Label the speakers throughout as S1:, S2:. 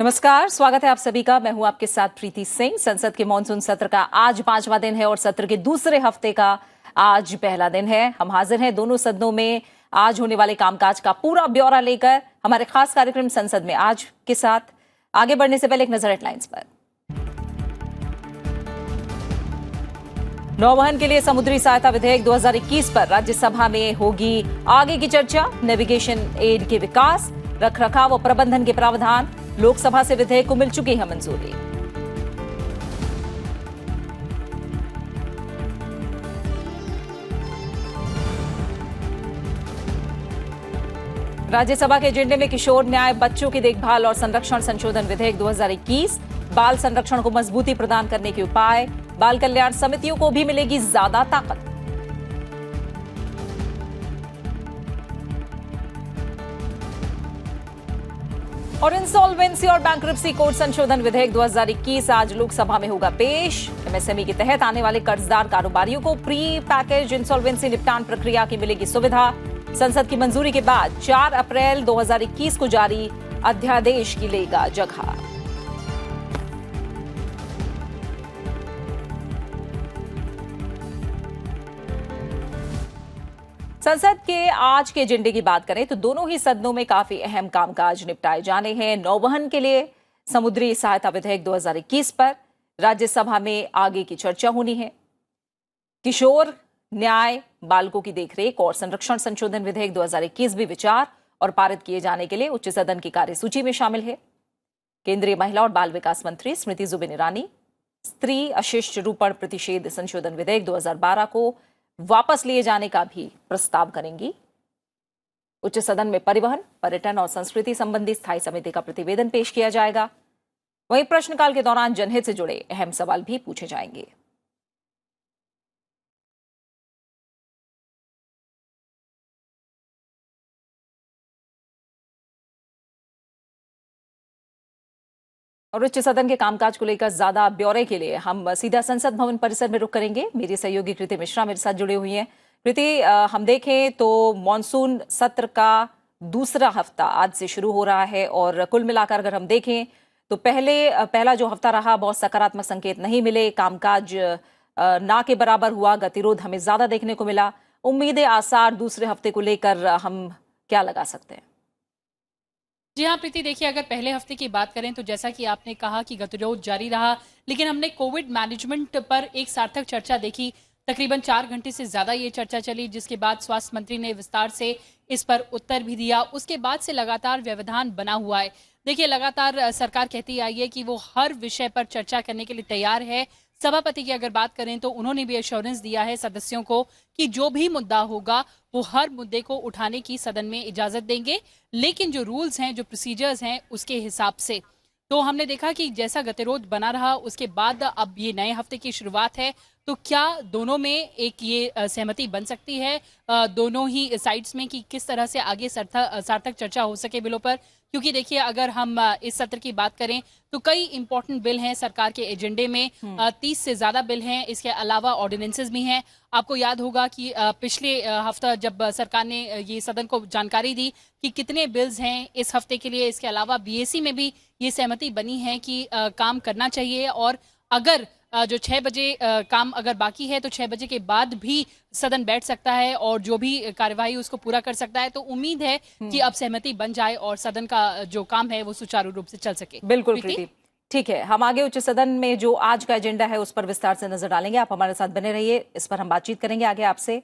S1: नमस्कार, स्वागत है आप सभी का। मैं हूं आपके साथ प्रीति सिंह। संसद के मानसून सत्र का आज 5वां दिन है और सत्र के दूसरे हफ्ते का आज पहला दिन है। हम हाजिर हैं दोनों सदनों में आज होने वाले कामकाज का पूरा ब्यौरा लेकर हमारे खास कार्यक्रम संसद में आज के साथ। आगे बढ़ने से पहले एक नजर हेडलाइंस पर। नौवहन के लिए समुद्री सहायता विधेयक 2021 पर राज्यसभा में होगी आगे की चर्चा। नेविगेशन एड के विकास, रखरखाव और प्रबंधन के प्रावधान, लोकसभा से विधेयक को मिल चुकी है मंजूरी। राज्यसभा के एजेंडे में किशोर न्याय, बच्चों की देखभाल और संरक्षण संशोधन विधेयक 2021, बाल संरक्षण को मजबूती प्रदान करने के उपाय, बाल कल्याण समितियों को भी मिलेगी ज्यादा ताकत। और इंसॉल्वेंसी और बैंक्रप्सी कोड संशोधन विधेयक 2021 आज लोकसभा में होगा पेश। एमएसएमई के तहत आने वाले कर्जदार कारोबारियों को प्री पैकेज इंसॉल्वेंसी निपटान प्रक्रिया की मिलेगी सुविधा। संसद की मंजूरी के बाद 4 अप्रैल 2021 को जारी अध्यादेश की लेगा जगह। संसद के आज के एजेंडे की बात करें तो दोनों ही सदनों में काफी अहम कामकाज निपटाए जाने हैं। नौवहन के लिए समुद्री सहायता विधेयक 2021 पर राज्यसभा में आगे की चर्चा होनी है। किशोर न्याय, बालकों की देखरेख और संरक्षण संशोधन विधेयक 2021 भी विचार और पारित किए जाने के लिए उच्च सदन की कार्यसूची में शामिल है। केंद्रीय महिला और बाल विकास मंत्री स्मृति जुबिन ईरानी स्त्री अशिष्ट रूपण प्रतिषेध संशोधन विधेयक 2012 को वापस लिए जाने का भी प्रस्ताव करेंगी। उच्च सदन में परिवहन, पर्यटन और संस्कृति संबंधी स्थायी समिति का प्रतिवेदन पेश किया जाएगा। वहीं प्रश्नकाल के दौरान जनहित से जुड़े अहम सवाल भी पूछे जाएंगे। और उच्च सदन के कामकाज को लेकर ज्यादा ब्यौरे के लिए हम सीधा संसद भवन परिसर में रुख करेंगे। मेरी सहयोगी कृति मिश्रा मेरे साथ जुड़े हुई हैं। कृति, हम देखें तो मॉनसून सत्र का दूसरा हफ्ता आज से शुरू हो रहा है और कुल मिलाकर अगर हम देखें तो पहला जो हफ्ता रहा बहुत सकारात्मक संकेत नहीं मिले। कामकाज ना के बराबर हुआ, गतिरोध हमें ज्यादा देखने को मिला। उम्मीदें, आसार दूसरे हफ्ते को लेकर हम क्या लगा सकते हैं?
S2: जी हाँ प्रीति, देखिए अगर पहले हफ्ते की बात करें तो जैसा कि आपने कहा कि गतिरोध जारी रहा, लेकिन हमने कोविड मैनेजमेंट पर एक सार्थक चर्चा देखी। तकरीबन 4 घंटे से ज्यादा ये चर्चा चली, जिसके बाद स्वास्थ्य मंत्री ने विस्तार से इस पर उत्तर भी दिया। उसके बाद से लगातार व्यवधान बना हुआ है। देखिए लगातार सरकार कहती आई है कि वो हर विषय पर चर्चा करने के लिए तैयार है। सभापति की अगर बात करें तो उन्होंने भी एश्योरेंस दिया है सदस्यों को कि जो भी मुद्दा होगा वो हर मुद्दे को उठाने की सदन में इजाजत देंगे, लेकिन जो रूल्स हैं, जो प्रोसीजर्स हैं, उसके हिसाब से। तो हमने देखा कि जैसा गतिरोध बना रहा, उसके बाद अब ये नए हफ्ते की शुरुआत है, तो क्या दोनों में एक ये सहमति बन सकती है दोनों ही साइड्स में कि किस तरह से आगे सार्थक चर्चा हो सके बिलों पर? क्योंकि देखिए अगर हम इस सत्र की बात करें तो कई इंपॉर्टेंट बिल हैं सरकार के एजेंडे में। 30 से ज्यादा बिल हैं, इसके अलावा ऑर्डिनेंसेस भी हैं। आपको याद होगा कि पिछले हफ्ता जब सरकार ने ये सदन को जानकारी दी कि कितने बिल्स हैं इस हफ्ते के लिए, इसके अलावा बीएसी में भी ये सहमति बनी है कि काम करना चाहिए और अगर जो 6 बजे काम अगर बाकी है तो 6 बजे के बाद भी सदन बैठ सकता है और जो भी कार्यवाही उसको पूरा कर सकता है। तो उम्मीद है कि अब सहमति बन जाए और सदन का जो काम है वो सुचारू रूप से चल सके।
S1: बिल्कुल प्रीति, ठीक है। हम आगे उच्च सदन में जो आज का एजेंडा है उस पर विस्तार से नजर डालेंगे। आप हमारे साथ बने रहिए, इस पर हम बातचीत करेंगे आगे आपसे।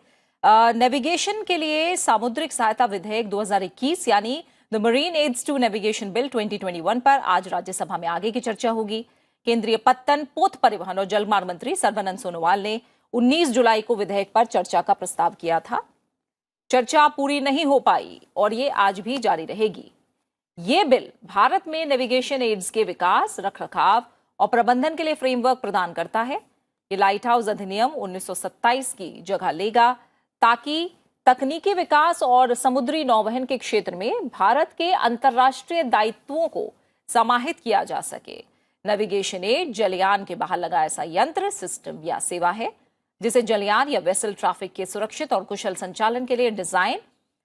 S1: नेविगेशन के लिए सामुद्रिक सहायता विधेयक 2021 यानी the marine aids to navigation bill 2021 पर आज राज्यसभा में आगे की चर्चा होगी। केंद्रीय पत्तन, पोत परिवहन और जलमार्ग मंत्री सर्बानंद सोनोवाल ने 19 जुलाई को विधेयक पर चर्चा का प्रस्ताव किया था। चर्चा पूरी नहीं हो पाई और ये आज भी जारी रहेगी। ये बिल भारत में नेविगेशन एड्स के विकास, रखरखाव और प्रबंधन के लिए फ्रेमवर्क प्रदान करता है। ये लाइट हाउस अधिनियम 1927 की जगह लेगा ताकि तकनीकी विकास और समुद्री नौवहन के क्षेत्र में भारत के अंतर्राष्ट्रीय दायित्वों को समाहित किया जा सके। नेविगेशन एड जलयान के बाहर लगा ऐसा यंत्र, सिस्टम या सेवा है जिसे जलयान या वेसल ट्रैफिक के सुरक्षित और कुशल संचालन के लिए डिजाइन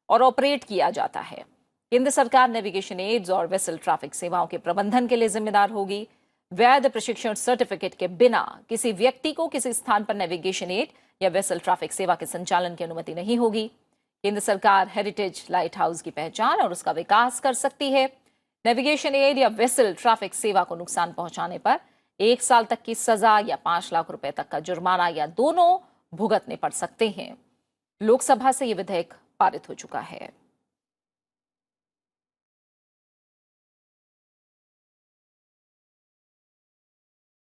S1: और ऑपरेट किया जाता है। केंद्र सरकार नेविगेशन एड्स और वेसल ट्रैफिक सेवाओं के प्रबंधन के लिए जिम्मेदार होगी। वैध प्रशिक्षण सर्टिफिकेट के बिना किसी व्यक्ति को किसी स्थान पर नेविगेशन एड या वेसल ट्रैफिक सेवा के संचालन की अनुमति नहीं होगी। केंद्र सरकार हेरिटेज लाइट हाउस की पहचान और उसका विकास कर सकती है। नेविगेशन एड या वेसल ट्रैफिक सेवा को नुकसान पहुंचाने पर 1 साल तक की सजा या 5 लाख रुपए तक का जुर्माना या दोनों भुगतने पड़ सकते हैं। लोकसभा से यह विधेयक पारित हो चुका है।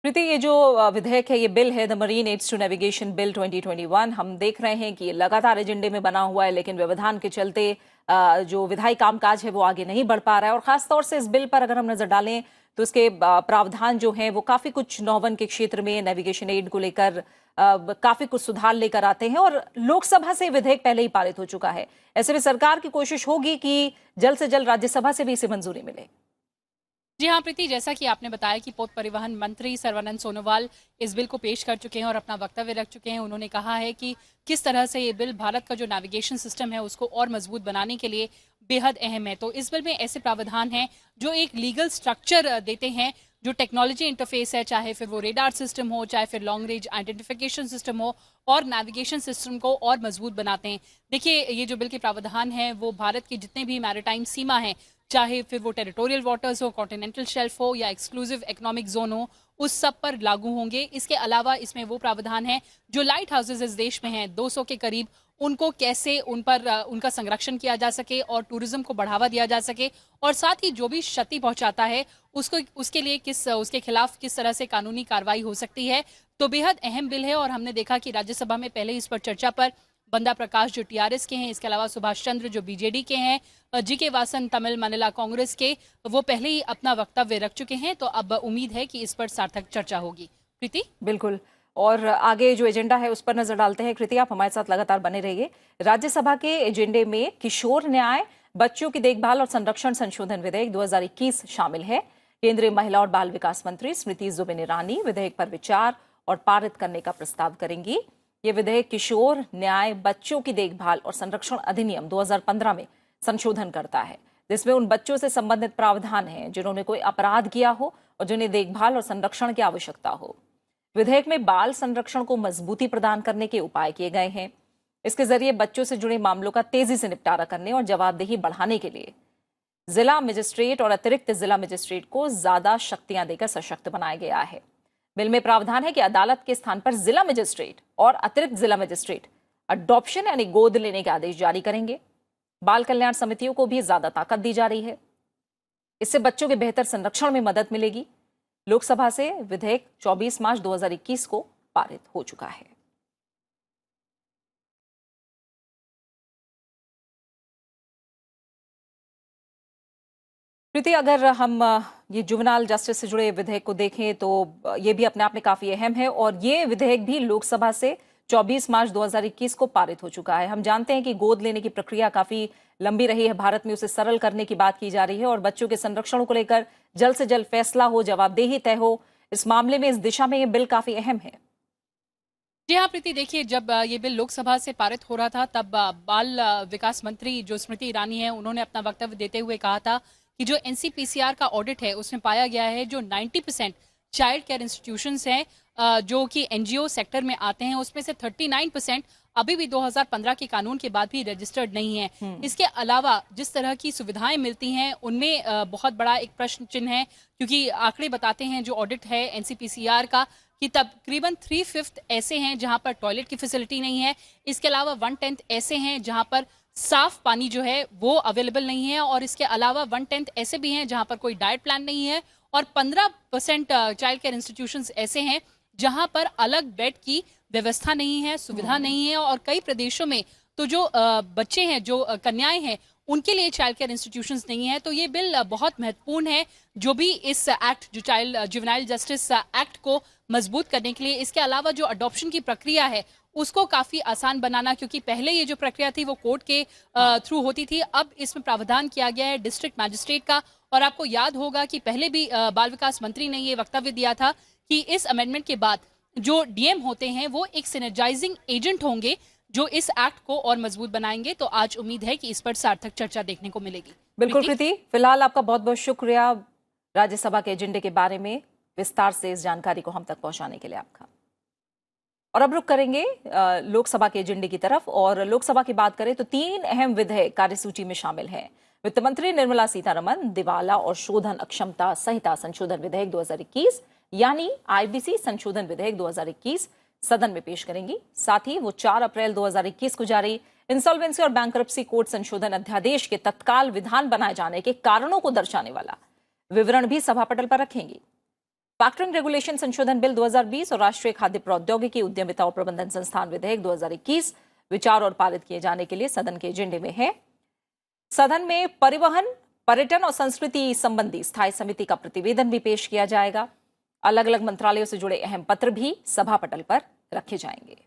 S1: प्रीति, ये जो विधेयक है, ये बिल है the marine aids to navigation bill 2021। हम देख रहे हैं कि ये लगातार एजेंडे में बना हुआ है, लेकिन व्यवधान के चलते जो विधायी कामकाज है वो आगे नहीं बढ़ पा रहा है। और खासतौर से इस बिल पर अगर हम नजर डालें तो इसके प्रावधान जो हैं वो काफी कुछ नौवन के क्षेत्र में नेविगेशन एड को लेकर काफी कुछ सुधार लेकर आते हैं। और लोकसभा से विधेयक पहले ही पारित हो चुका है। ऐसे में सरकार की कोशिश होगी कि जल्द से जल्द राज्यसभा से भी इसे मंजूरी मिले।
S2: जी हाँ प्रीति, जैसा कि आपने बताया कि पथ परिवहन मंत्री सर्बानंद सोनोवाल इस बिल को पेश कर चुके हैं और अपना वक्तव्य रख चुके हैं। उन्होंने कहा है कि किस तरह से ये बिल भारत का जो नेविगेशन सिस्टम है उसको और मजबूत बनाने के लिए बेहद अहम है। तो इस बिल में ऐसे प्रावधान हैं जो एक लीगल स्ट्रक्चर देते हैं, जो टेक्नोलॉजी इंटरफेस है, चाहे फिर वो रेडार सिस्टम हो, चाहे फिर लॉन्ग रेंज आइडेंटिफिकेशन सिस्टम हो, और नेविगेशन सिस्टम को और मजबूत बनाते हैं। देखिए, ये जो बिल के प्रावधान है वो भारत की जितने भी मैरिटाइम सीमा है, चाहे फिर वो टेरिटोरियल वाटर्स हो, कॉन्टिनेंटल शेल्फ हो या एक्सक्लूसिव इकोनॉमिक जोन हो, उस सब पर लागू होंगे। इसके अलावा इसमें वो प्रावधान है जो लाइट हाउसेज इस देश में हैं 200 के करीब, उनको कैसे उन पर उनका संरक्षण किया जा सके और टूरिज्म को बढ़ावा दिया जा सके, और साथ ही जो भी क्षति पहुंचाता है उसको उसके लिए उसके खिलाफ किस तरह से कानूनी कार्रवाई हो सकती है। तो बेहद अहम बिल है। और हमने देखा कि राज्यसभा में पहले इस पर चर्चा पर बंदा प्रकाश जो टीआरएस के हैं, इसके अलावा सुभाष चंद्र जो बीजेडी के हैं, जीके वासन तमिल मनीला कांग्रेस के, वो पहले ही अपना वक्तव्य रख चुके हैं। तो अब उम्मीद है कि इस पर सार्थक चर्चा होगी। प्रीति,
S1: बिल्कुल, और आगे जो एजेंडा है उस पर नजर डालते हैं। कृति, आप हमारे साथ लगातार बने रहिए। राज्यसभा के एजेंडे में किशोर न्याय, बच्चों की देखभाल और संरक्षण संशोधन विधेयक 2021 शामिल है। केंद्रीय महिला और बाल विकास मंत्री स्मृति जुबिन ईरानी विधेयक पर विचार और पारित करने का प्रस्ताव करेंगी। ये विधेयक किशोर न्याय, बच्चों की देखभाल और संरक्षण अधिनियम 2015 में संशोधन करता है, जिसमें उन बच्चों से संबंधित प्रावधान हैं जिन्होंने कोई अपराध किया हो और जिन्हें देखभाल और संरक्षण की आवश्यकता हो। विधेयक में बाल संरक्षण को मजबूती प्रदान करने के उपाय किए गए हैं। इसके जरिए बच्चों से जुड़े मामलों का तेजी से निपटारा करने और जवाबदेही बढ़ाने के लिए जिला मजिस्ट्रेट और अतिरिक्त जिला मजिस्ट्रेट को ज्यादा शक्तियां देकर सशक्त बनाया गया है। बिल में प्रावधान है कि अदालत के स्थान पर जिला मजिस्ट्रेट और अतिरिक्त जिला मजिस्ट्रेट अडॉप्शन यानी गोद लेने के आदेश जारी करेंगे। बाल कल्याण समितियों को भी ज्यादा ताकत दी जा रही है। इससे बच्चों के बेहतर संरक्षण में मदद मिलेगी। लोकसभा से विधेयक 24 मार्च 2021 को पारित हो चुका है। प्रीति, अगर हम ये जुवेनाइल जस्टिस से जुड़े विधेयक को देखें तो ये भी अपने आप में काफी अहम है, और ये विधेयक भी लोकसभा से 24 मार्च 2021 को पारित हो चुका है। हम जानते हैं कि गोद लेने की प्रक्रिया काफी लंबी रही है भारत में, उसे सरल करने की बात की जा रही है और बच्चों के संरक्षण को लेकर जल्द से जल्द फैसला हो, जवाबदेही तय हो। इस मामले में, इस दिशा में ये बिल काफी अहम है।
S2: जी हाँ प्रीति, देखिए, जब ये बिल लोकसभा से पारित हो रहा था तब बाल विकास मंत्री जो स्मृति ईरानी है, उन्होंने अपना वक्तव्य देते हुए कहा था कि जो एनसीपीसीआर का ऑडिट है उसमें पाया गया है जो 90% चाइल्ड केयर इंस्टीट्यूशंस हैं जो कि एनजीओ सेक्टर में आते हैं, उसमें से 39% अभी भी 2015 के कानून के बाद भी रजिस्टर्ड नहीं है। इसके अलावा जिस तरह की सुविधाएं मिलती हैं उनमें बहुत बड़ा एक प्रश्न चिन्ह है, क्योंकि आंकड़े बताते हैं जो ऑडिट है एनसीपीसीआर का कि तकरीबन 3/5 ऐसे हैं जहां पर टॉयलेट की फैसिलिटी नहीं है। इसके अलावा 1/10 ऐसे हैं जहां पर साफ पानी जो है वो अवेलेबल नहीं है, और इसके अलावा 1/10 ऐसे भी हैं जहां पर कोई डाइट प्लान नहीं है, और 15% चाइल्ड केयर इंस्टीट्यूशंस ऐसे हैं जहां पर अलग बेड की व्यवस्था नहीं है, सुविधा नहीं है, और कई प्रदेशों में तो जो बच्चे हैं, जो कन्याएं हैं, उनके लिए चाइल्ड केयर इंस्टीट्यूशंस नहीं है। तो ये बिल बहुत महत्वपूर्ण है, जो भी इस एक्ट, जो चाइल्ड जुवेनाइल जस्टिस एक्ट को मजबूत करने के लिए। इसके अलावा जो अडॉप्शन की प्रक्रिया है उसको काफी आसान बनाना, क्योंकि पहले ये जो प्रक्रिया थी वो कोर्ट के थ्रू होती थी, अब इसमें प्रावधान किया गया है डिस्ट्रिक्ट मैजिस्ट्रेट का। और आपको याद होगा कि पहले भी बाल विकास मंत्री ने ये वक्तव्य दिया था कि इस अमेंडमेंट के बाद जो डीएम होते हैं वो एक सिनर्जाइजिंग एजेंट होंगे, जो इस एक्ट को और मजबूत बनाएंगे। तो आज उम्मीद है कि इस पर सार्थक चर्चा देखने को मिलेगी।
S1: बिल्कुल प्रीति, फिलहाल आपका बहुत बहुत शुक्रिया राज्यसभा के एजेंडे के बारे में विस्तार से इस जानकारी को हम तक पहुंचाने के लिए आपका। और अब रुक करेंगे लोकसभा के एजेंडे की तरफ। और लोकसभा की बात करें तो 3 अहम विधेयक कार्यसूची में शामिल हैं। वित्त मंत्री निर्मला सीतारमण दिवाला और शोधन अक्षमता संहिता संशोधन विधेयक 2021 यानी आईबीसी संशोधन विधेयक 2021 सदन में पेश करेंगी। साथ ही वो 4 अप्रैल 2021 को जारी इंसॉल्वेंसी और बैंकरप्सी कोड संशोधन अध्यादेश के तत्काल विधान बनाए जाने के कारणों को दर्शाने वाला विवरण भी सभा पटल पर रखेंगी। फैक्टरिंग रेगुलेशन संशोधन बिल 2020 और राष्ट्रीय खाद्य प्रौद्योगिकी उद्यमिता और प्रबंधन संस्थान विधेयक 2021 विचार और पारित किए जाने के लिए सदन के एजेंडे में है। सदन में परिवहन, पर्यटन और संस्कृति संबंधी स्थायी समिति का प्रतिवेदन भी पेश किया जाएगा। अलग अलग मंत्रालयों से जुड़े अहम पत्र भी सभा पटल पर रखे जाएंगे।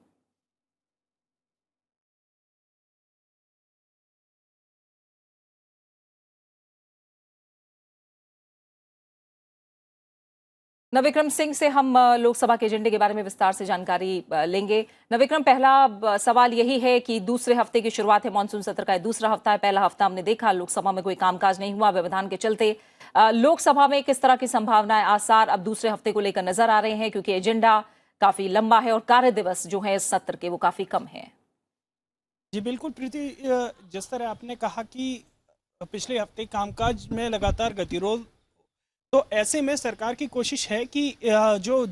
S1: नविक्रम सिंह से हम लोकसभा के एजेंडे के बारे में विस्तार से जानकारी लेंगे। नविक्रम, पहला सवाल यही है कि दूसरे हफ्ते की शुरुआत है, मानसून सत्र का दूसरा हफ्ता है। पहला हफ्ता हमने देखा लोकसभा में कोई कामकाज नहीं हुआ व्यवधान के चलते। लोकसभा में किस तरह की संभावनाएं, आसार अब दूसरे हफ्ते को लेकर नजर आ रहे हैं, क्योंकि एजेंडा काफी लंबा है और कार्य दिवस जो है इस सत्र के वो काफी कम है।
S3: जी बिल्कुल प्रीति, जिस तरह आपने कहा कि पिछले हफ्ते कामकाज में लगातार गतिरोध, तो ऐसे में सरकार की कोशिश है कि जो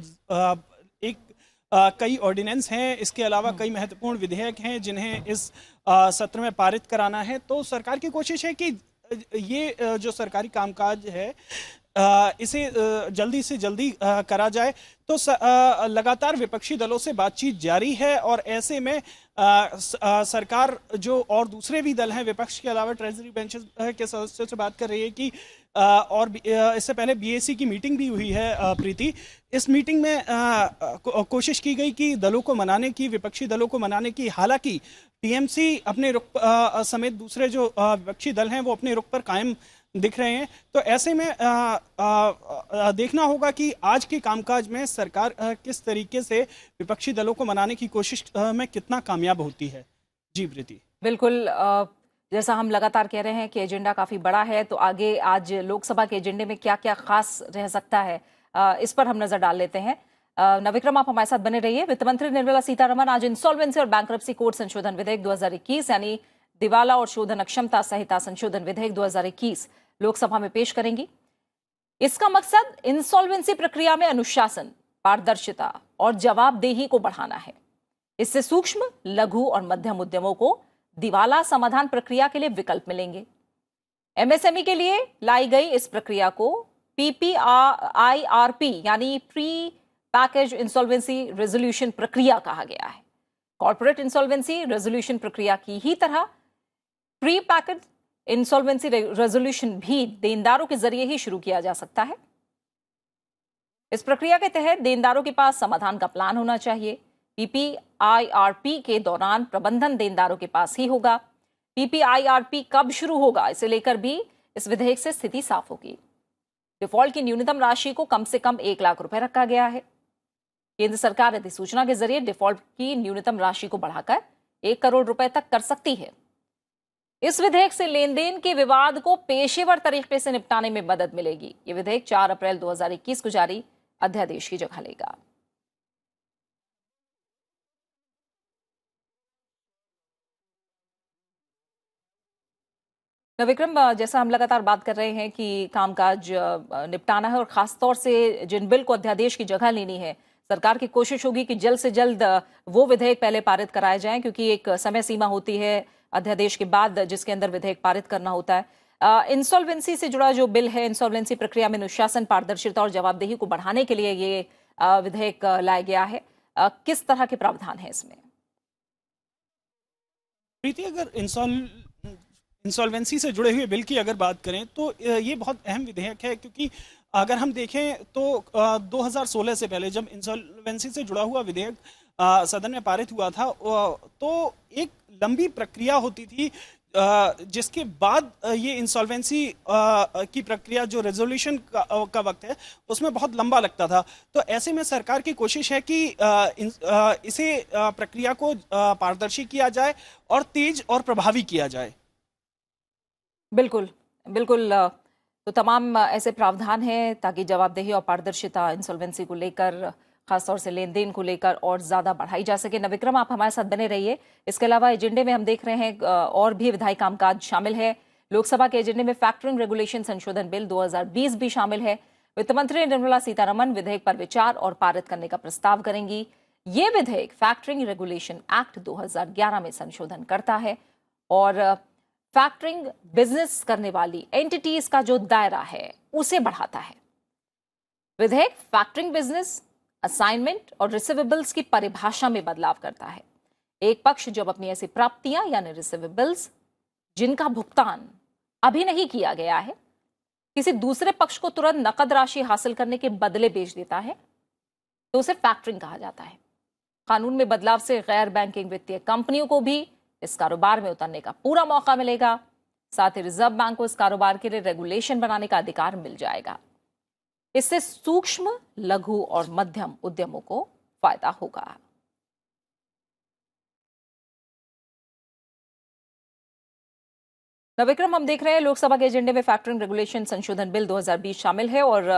S3: कई ऑर्डिनेंस हैं, इसके अलावा कई महत्वपूर्ण विधेयक हैं जिन्हें इस सत्र में पारित कराना है। तो सरकार की कोशिश है कि ये जो सरकारी कामकाज है इसे जल्दी से जल्दी करा जाए। तो लगातार विपक्षी दलों से बातचीत जारी है और ऐसे में सरकार जो और दूसरे भी दल हैं विपक्ष के अलावा ट्रेजरी बेंचेस के सदस्यों से बात कर रही है कि और इससे पहले बीएसी की मीटिंग भी हुई है प्रीति। इस मीटिंग में कोशिश की गई कि दलों को मनाने की, विपक्षी दलों को मनाने की। हालांकि टीएमसी अपने रुख समेत दूसरे जो विपक्षी दल हैं वो अपने रुख पर कायम दिख रहे हैं। तो ऐसे में देखना होगा कि आज के कामकाज में सरकार किस तरीके से विपक्षी दलों को मनाने की कोशिश में कितना कामयाब होती है। जी प्रीति,
S1: बिल्कुल, जैसा हम लगातार कह रहे हैं कि एजेंडा काफी बड़ा है, तो आगे आज लोकसभा के एजेंडे में क्या क्या खास रह सकता है इस पर हम नजर डाल लेते हैं। नविक्रम, आप हमारे साथ बने रहिए। वित्त मंत्री निर्मला सीतारमण आज इंसॉल्वेंसी और बैंकरप्सी कोड संशोधन विधेयक 2021 यानी दिवाला और शोधन अक्षमता संहिता संशोधन विधेयक 2021 लोकसभा में पेश करेंगी। इसका मकसद इंसॉल्वेंसी प्रक्रिया में अनुशासन, पारदर्शिता और जवाबदेही को बढ़ाना है। इससे सूक्ष्म, लघु और मध्यम उद्यमों को दिवाला समाधान प्रक्रिया के लिए विकल्प मिलेंगे। एमएसएमई के लिए लाई गई इस प्रक्रिया को पीपीआईआरपी यानी प्री पैकेज इंसॉल्वेंसी रेजोल्यूशन प्रक्रिया कहा गया है। कॉर्पोरेट इंसॉल्वेंसी रेजोल्यूशन प्रक्रिया की ही तरह प्री पैकेज इंसॉल्वेंसी रेजोल्यूशन भी देनदारों के जरिए ही शुरू किया जा सकता है। इस प्रक्रिया के तहत देनदारों के पास समाधान का प्लान होना चाहिए। पीपीआईआरपी के दौरान प्रबंधन देनदारों के पास ही होगा। पीपीआईआरपी कब शुरू होगा इसे लेकर भी इस विधेयक से स्थिति साफ होगी। डिफॉल्ट की न्यूनतम राशि को कम से कम 1 लाख रुपए रखा गया है। केंद्र सरकार अधिसूचना के जरिए डिफॉल्ट की न्यूनतम राशि को बढ़ाकर 1 करोड़ रुपए तक कर सकती है। इस विधेयक से लेन देन के विवाद को पेशेवर तरीके से निपटाने में मदद मिलेगी। यह विधेयक 4 अप्रैल 2021 को जारी अध्यादेश की जगह लेगा। विक्रम, जैसा हम लगातार बात कर रहे हैं कि कामकाज निपटाना है और खासतौर से जिन बिल को अध्यादेश की जगह लेनी है, सरकार की कोशिश होगी कि जल्द से जल्द वो विधेयक पहले पारित कराए जाएं, क्योंकि एक समय सीमा होती है अध्यादेश के बाद जिसके अंदर विधेयक पारित करना होता है। इंसॉल्वेंसी से जुड़ा जो बिल है, इंसॉल्वेंसी प्रक्रिया में अनुशासन, पारदर्शिता और जवाबदेही को बढ़ाने के लिए ये विधेयक लाया गया है। किस तरह के प्रावधान है इसमें?
S3: प्रीति, अगर इंसॉल्वेंसी से जुड़े हुए बिल की अगर बात करें तो ये बहुत अहम विधेयक है, क्योंकि अगर हम देखें तो 2016 से पहले जब इंसॉल्वेंसी से जुड़ा हुआ विधेयक सदन में पारित हुआ था, तो एक लंबी प्रक्रिया होती थी, जिसके बाद ये इंसॉल्वेंसी की प्रक्रिया, जो रेजोल्यूशन का वक्त है, उसमें बहुत लंबा लगता था। तो ऐसे में सरकार की कोशिश है कि इसे प्रक्रिया को पारदर्शी किया जाए और तेज और प्रभावी किया जाए।
S1: बिल्कुल, बिल्कुल। तो तमाम ऐसे प्रावधान हैं ताकि जवाबदेही और पारदर्शिता इंसॉल्वेंसी को लेकर, खासतौर से लेन देन को लेकर और ज्यादा बढ़ाई जा सके। नविक्रम, आप हमारे साथ बने रहिए। इसके अलावा एजेंडे में हम देख रहे हैं और भी विधायी कामकाज शामिल है। लोकसभा के एजेंडे में फैक्टरिंग रेगुलेशन संशोधन बिल 2020 भी शामिल है। वित्त मंत्री निर्मला सीतारमण विधेयक पर विचार और पारित करने का प्रस्ताव करेंगी। ये विधेयक फैक्टरिंग रेगुलेशन एक्ट 2011 में संशोधन करता है और फैक्टरिंग बिजनेस करने वाली एंटिटीज का जो दायरा है उसे बढ़ाता है। विधेयक फैक्टरिंग बिजनेस, असाइनमेंट और रिसीवेबल्स की परिभाषा में बदलाव करता है। एक पक्ष जब अपनी ऐसी प्राप्तियां यानी रिसीवेबल्स जिनका भुगतान अभी नहीं किया गया है किसी दूसरे पक्ष को तुरंत नकद राशि हासिल करने के बदले बेच देता है तो उसे फैक्टरिंग कहा जाता है। कानून में बदलाव से गैर बैंकिंग वित्तीय कंपनियों को भी इस कारोबार में उतरने का पूरा मौका मिलेगा। साथ ही रिजर्व बैंक को इस कारोबार के लिए रेगुलेशन बनाने का अधिकार मिल जाएगा। इससे सूक्ष्म, लघु और मध्यम उद्यमों को फायदा होगा। नविक्रम, हम देख रहे हैं लोकसभा के एजेंडे में फैक्टरिंग रेगुलेशन संशोधन बिल 2020 शामिल है और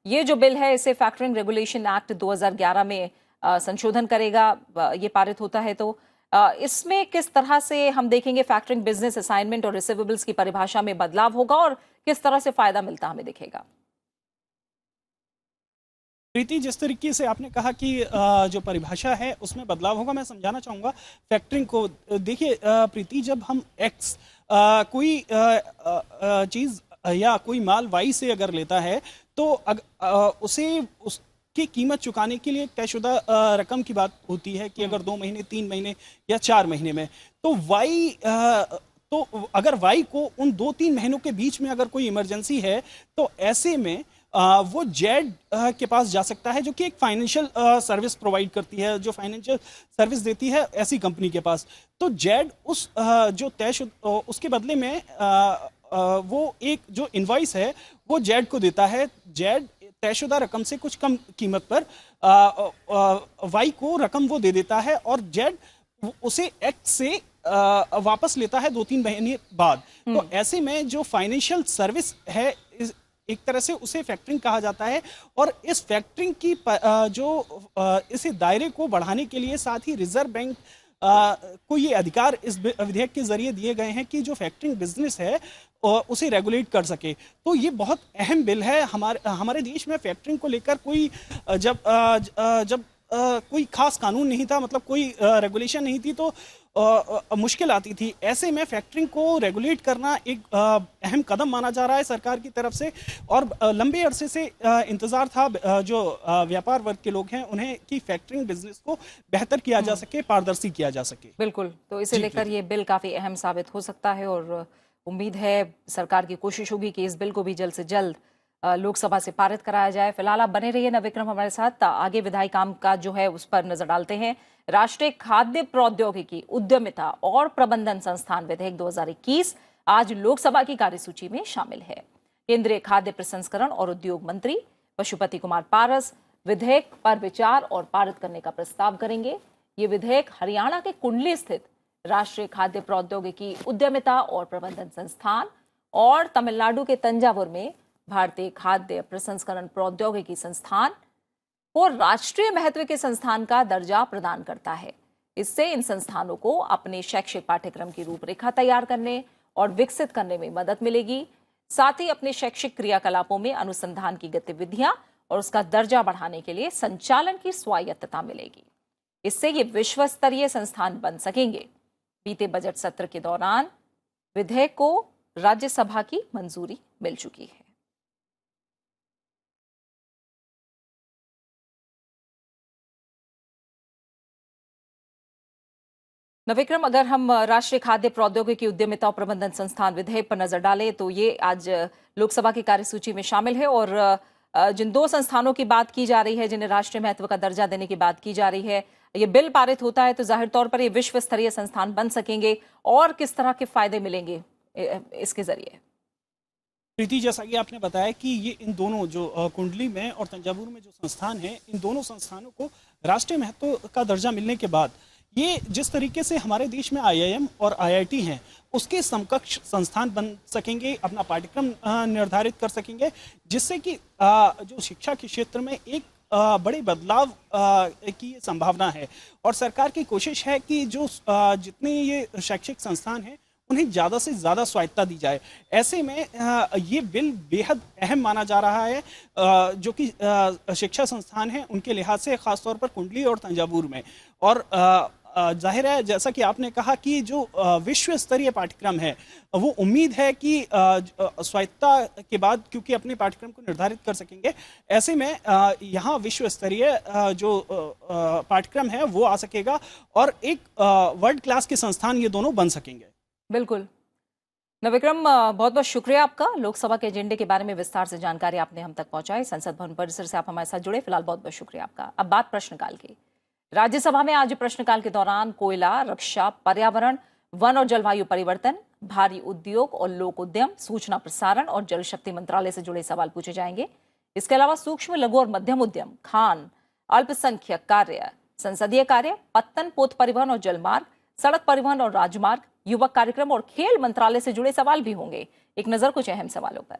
S1: ये जो बिल है इसे फैक्टरिंग रेगुलेशन एक्ट 2011 में संशोधन करेगा। ये पारित होता है तो इसमें किस तरह से हम देखेंगे फैक्टरिंग बिजनेस, असाइनमेंट और रिसीवेबल्स की परिभाषा में बदलाव होगा और किस तरह से फायदा मिलता हमें दिखेगा?
S3: प्रीति, जिस तरीके से आपने कहा कि जो परिभाषा है उसमें बदलाव होगा, मैं समझाना चाहूँगा फैक्टरिंग को। देखिए प्रीति, जब हम एक्स कोई चीज़ या कोई माल वाई से अगर लेता है तो उसे उसकी कीमत चुकाने के लिए एक तयशुदा रकम की बात होती है कि अगर 2 महीने, 3 महीने या 4 महीने में, तो वाई तो अगर वाई को उन 2-3 महीनों के बीच में अगर कोई इमरजेंसी है तो ऐसे में वो जेड के पास जा सकता है, जो कि एक फाइनेंशियल सर्विस प्रोवाइड करती है, जो फाइनेंशियल सर्विस देती है ऐसी कंपनी के पास। तो जेड उस जो तयशुदा उसके बदले में वो एक जो इनवॉइस है वो जेड को देता है। जेड तयशुदा रकम से कुछ कम कीमत पर वाई को रकम वो दे देता है और जेड उसे एक्स से वापस लेता है 2-3 महीने बाद। तो ऐसे में जो फाइनेंशियल सर्विस है एक तरह से उसे फैक्टरिंग कहा जाता है। और इस फैक्टरिंग की इसे दायरे को बढ़ाने के लिए साथ ही रिजर्व बैंक को ये अधिकार इस विधेयक के जरिए दिए गए हैं कि जो फैक्टरिंग बिजनेस है उसे रेगुलेट कर सके। तो ये बहुत अहम बिल है। हमारे देश में फैक्टरिंग को लेकर कोई जब कोई खास कानून नहीं था, मतलब कोई रेगुलेशन नहीं थी, तो मुश्किल आती थी। ऐसे में फैक्टरिंग को रेगुलेट करना एक अहम कदम माना जा रहा है सरकार की तरफ से और लंबे अरसे से इंतजार था जो व्यापार वर्ग के लोग हैं उन्हें कि फैक्टरिंग बिजनेस को बेहतर किया जा सके, पारदर्शी किया जा सके।
S1: बिल्कुल, तो इसे लेकर ये बिल काफी अहम साबित हो सकता है और उम्मीद है सरकार की कोशिश होगी कि इस बिल को भी जल्द से जल्द लोकसभा से पारित कराया जाए। फिलहाल आप बने रहिए नविक्रम हमारे साथ, आगे विधायी कामकाज जो है उस पर नजर डालते हैं। राष्ट्रीय खाद्य प्रौद्योगिकी उद्यमिता और प्रबंधन संस्थान विधेयक 2021 आज लोकसभा की कार्यसूची में शामिल है। केंद्रीय खाद्य प्रसंस्करण और उद्योग मंत्री पशुपति कुमार पारस विधेयक पर विचार और पारित करने का प्रस्ताव करेंगे। ये विधेयक हरियाणा के कुंडली स्थित राष्ट्रीय खाद्य प्रौद्योगिकी उद्यमिता और प्रबंधन संस्थान और तमिलनाडु के तंजावुर में भारतीय खाद्य प्रसंस्करण प्रौद्योगिकी संस्थान को राष्ट्रीय महत्व के संस्थान का दर्जा प्रदान करता है। इससे इन संस्थानों को अपने शैक्षिक पाठ्यक्रम की रूपरेखा तैयार करने और विकसित करने में मदद मिलेगी। साथ ही अपने शैक्षिक क्रियाकलापों में अनुसंधान की गतिविधियां और उसका दर्जा बढ़ाने के लिए संचालन की स्वायत्तता मिलेगी। इससे ये विश्व स्तरीय संस्थान बन सकेंगे। बीते बजट सत्र के दौरान विधेयक को राज्यसभा की मंजूरी मिल चुकी है। नविक्रम, अगर हम राष्ट्रीय खाद्य प्रौद्योगिकी उद्यमिता और प्रबंधन संस्थान विधेयक पर नजर डालें तो ये आज लोकसभा की कार्यसूची में शामिल है और जिन 2 संस्थानों की बात की जा रही है, जिन्हें राष्ट्रीय महत्व का दर्जा देने की बात की जा रही है, ये बिल पारित होता है तो जाहिर तौर पर ये विश्व स्तरीय संस्थान बन सकेंगे और किस तरह के फायदे मिलेंगे इसके जरिए?
S3: प्रीति, जैसा कि आपने बताया कि ये इन दोनों जो कुंडली में और तंजावुर में जो संस्थान है, इन दोनों संस्थानों को राष्ट्रीय महत्व का दर्जा मिलने के बाद ये जिस तरीके से हमारे देश में IIM और IIT हैं उसके समकक्ष संस्थान बन सकेंगे, अपना पाठ्यक्रम निर्धारित कर सकेंगे, जिससे कि जो शिक्षा के क्षेत्र में एक बड़े बदलाव की संभावना है। और सरकार की कोशिश है कि जो जितने ये शैक्षिक संस्थान हैं उन्हें ज़्यादा से ज़्यादा स्वायत्ता दी जाए। ऐसे में ये बिल बेहद अहम माना जा रहा है, जो कि शिक्षा संस्थान हैं उनके लिहाज से, खासतौर पर कुंडली और तंजावुर में। और जाहिर है, जैसा कि आपने कहा कि जो विश्व स्तरीय पाठ्यक्रम है वो उम्मीद है कि स्वायत्ता के बाद क्योंकि अपने पाठ्यक्रम को निर्धारित कर सकेंगे, ऐसे में यहाँ विश्व स्तरीय जो पाठ्यक्रम है वो आ सकेगा और एक वर्ल्ड क्लास के संस्थान ये दोनों बन सकेंगे।
S1: बिल्कुल नवविक्रम, बहुत बहुत शुक्रिया आपका। लोकसभा के एजेंडे के बारे में विस्तार से जानकारी आपने हम तक पहुंचाई। संसद भवन परिसर से आप हमारे साथ जुड़े, फिलहाल बहुत बहुत शुक्रिया आपका। अब बात प्रश्नकाल की। राज्यसभा में आज प्रश्नकाल के दौरान कोयला, रक्षा, पर्यावरण, वन और जलवायु परिवर्तन, भारी उद्योग और लोक उद्यम, सूचना प्रसारण और जल शक्ति मंत्रालय से जुड़े सवाल पूछे जाएंगे। इसके अलावा सूक्ष्म, लघु और मध्यम उद्यम, खान, अल्पसंख्यक कार्य, संसदीय कार्य, पत्तन, पोत परिवहन और जलमार्ग, सड़क परिवहन और राजमार्ग, युवक कार्यक्रम और खेल मंत्रालय से जुड़े सवाल भी होंगे। एक नजर कुछ अहम सवालों पर।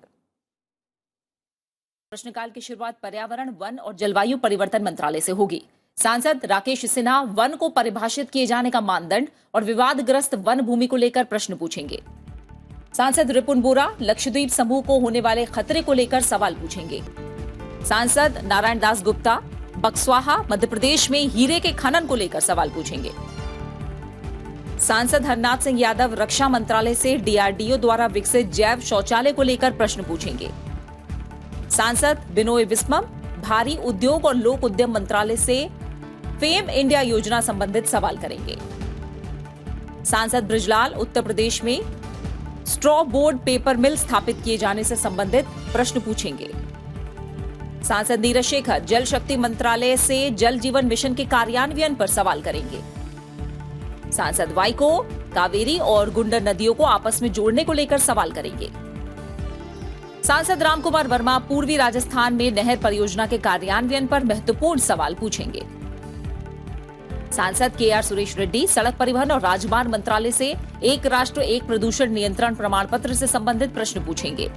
S1: प्रश्नकाल की शुरुआत पर्यावरण, वन और जलवायु परिवर्तन मंत्रालय से होगी। सांसद राकेश सिन्हा वन को परिभाषित किए जाने का मानदंड और विवादग्रस्त वन भूमि को लेकर प्रश्न पूछेंगे। सांसद रिपुन बोरा लक्षद्वीप समूह को होने वाले खतरे को लेकर सवाल पूछेंगे। सांसद नारायण दास गुप्ता बक्सवाहा मध्य प्रदेश में हीरे के खनन को लेकर सवाल पूछेंगे। सांसद हरनाथ सिंह यादव रक्षा मंत्रालय से DRDO द्वारा विकसित जैव शौचालय को लेकर प्रश्न पूछेंगे। सांसद बिनोय विस्मम भारी उद्योग और लोक उद्यम मंत्रालय से फेम इंडिया योजना संबंधित सवाल करेंगे। सांसद ब्रिजलाल उत्तर प्रदेश में स्ट्रॉ बोर्ड पेपर मिल स्थापित किए जाने से संबंधित प्रश्न पूछेंगे। सांसद नीरज शेखर जल शक्ति मंत्रालय से जल जीवन मिशन के कार्यान्वयन पर सवाल करेंगे। सांसद वाइको कावेरी और गुंडर नदियों को आपस में जोड़ने को लेकर सवाल करेंगे। सांसद रामकुमार वर्मा पूर्वी राजस्थान में नहर परियोजना के कार्यान्वयन पर महत्वपूर्ण सवाल पूछेंगे। सांसद KR सुरेश रेड्डी सड़क परिवहन और राजमार्ग मंत्रालय से एक राष्ट्र एक प्रदूषण नियंत्रण प्रमाण पत्र से संबंधित प्रश्न पूछेंगे।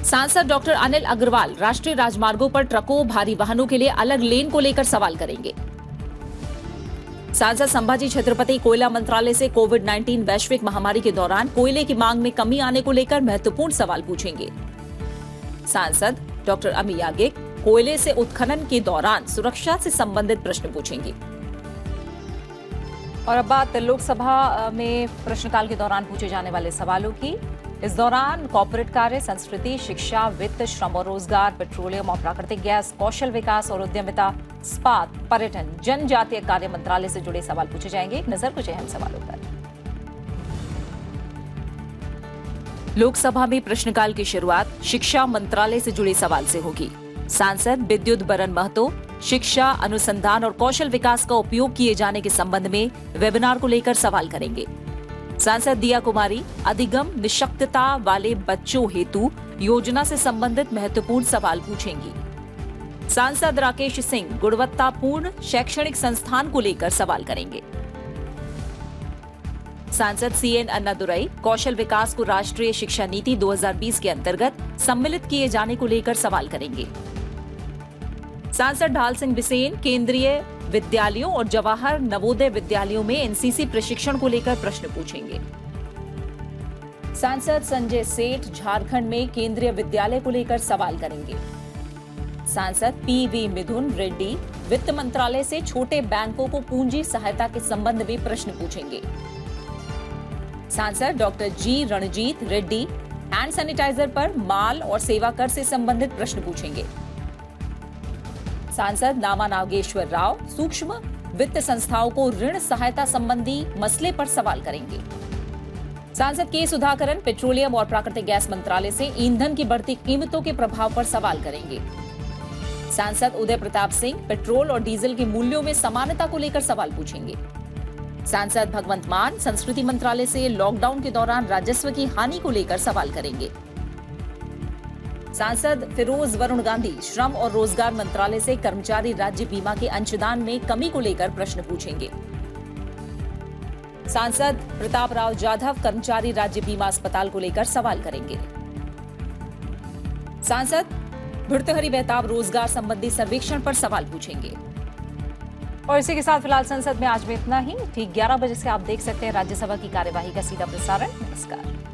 S1: सांसद डॉक्टर अनिल अग्रवाल राष्ट्रीय राजमार्गों पर ट्रकों, भारी वाहनों के लिए अलग लेन को लेकर सवाल करेंगे। सांसद संभाजी छत्रपति कोयला मंत्रालय से कोविड-19 वैश्विक महामारी के दौरान कोयले की मांग में कमी आने को लेकर महत्वपूर्ण सवाल पूछेंगे। सांसद डॉक्टर अमी याज्ञिक कोयले से उत्खनन के दौरान सुरक्षा से संबंधित प्रश्न पूछेंगे। और अब बात लोकसभा में प्रश्नकाल के दौरान पूछे जाने वाले सवालों की। इस दौरान कॉर्पोरेट कार्य, संस्कृति, शिक्षा, वित्त, श्रम और रोजगार, पेट्रोलियम और प्राकृतिक गैस, कौशल विकास और उद्यमिता, इस्पात, पर्यटन, जनजातीय कार्य मंत्रालय से जुड़े सवाल पूछे जाएंगे। एक नजर कुछ अहम सवालों पर। लोकसभा में प्रश्नकाल की शुरुआत शिक्षा मंत्रालय से जुड़े सवाल से होगी। सांसद विद्युत बरन महतो शिक्षा, अनुसंधान और कौशल विकास का उपयोग किए जाने के संबंध में वेबिनार को लेकर सवाल करेंगे। सांसद दिया कुमारी अधिगम निशक्तता वाले बच्चों हेतु योजना से संबंधित महत्वपूर्ण सवाल पूछेंगी। सांसद राकेश सिंह गुणवत्तापूर्ण शैक्षणिक संस्थान को लेकर सवाल करेंगे। सांसद CN अन्नादुरई कौशल विकास को राष्ट्रीय शिक्षा नीति 2020 के अंतर्गत सम्मिलित किए जाने को लेकर सवाल करेंगे। सांसद ढाल सिंह बिसेन केंद्रीय विद्यालयों और जवाहर नवोदय विद्यालयों में NCC प्रशिक्षण को लेकर प्रश्न पूछेंगे। सांसद संजय सेठ झारखंड में केंद्रीय विद्यालय को लेकर सवाल करेंगे। सांसद PV मिथुन रेड्डी वित्त मंत्रालय से छोटे बैंकों को पूंजी सहायता के संबंध में प्रश्न पूछेंगे। सांसद doctor G Ranjit Reddy hand sanitiser पर माल और सेवा कर से संबंधित प्रश्न पूछेंगे। सांसद नामा नागेश्वर राव सूक्ष्म वित्त संस्थाओं को ऋण सहायता संबंधी मसले पर सवाल करेंगे। सांसद के सुधाकरन पेट्रोलियम और प्राकृतिक गैस मंत्रालय से ईंधन की बढ़ती कीमतों के प्रभाव पर सवाल करेंगे। सांसद उदय प्रताप सिंह पेट्रोल और डीजल के मूल्यों में समानता को लेकर सवाल पूछेंगे। सांसद भगवंत मान संस्कृति मंत्रालय से लॉकडाउन के दौरान राजस्व की हानि को लेकर सवाल करेंगे। सांसद फिरोज वरुण गांधी श्रम और रोजगार मंत्रालय से कर्मचारी राज्य बीमा के अंशदान में कमी को लेकर प्रश्न पूछेंगे। सांसद प्रताप राव जाधव कर्मचारी राज्य बीमा अस्पताल को लेकर सवाल करेंगे। सांसद भर्तृहरि मेहताब रोजगार संबंधी सर्वेक्षण पर सवाल पूछेंगे। और इसी के साथ फिलहाल संसद में आज में इतना ही। ठीक 11 बजे से आप देख सकते हैं राज्यसभा की कार्यवाही का सीधा प्रसारण। नमस्कार।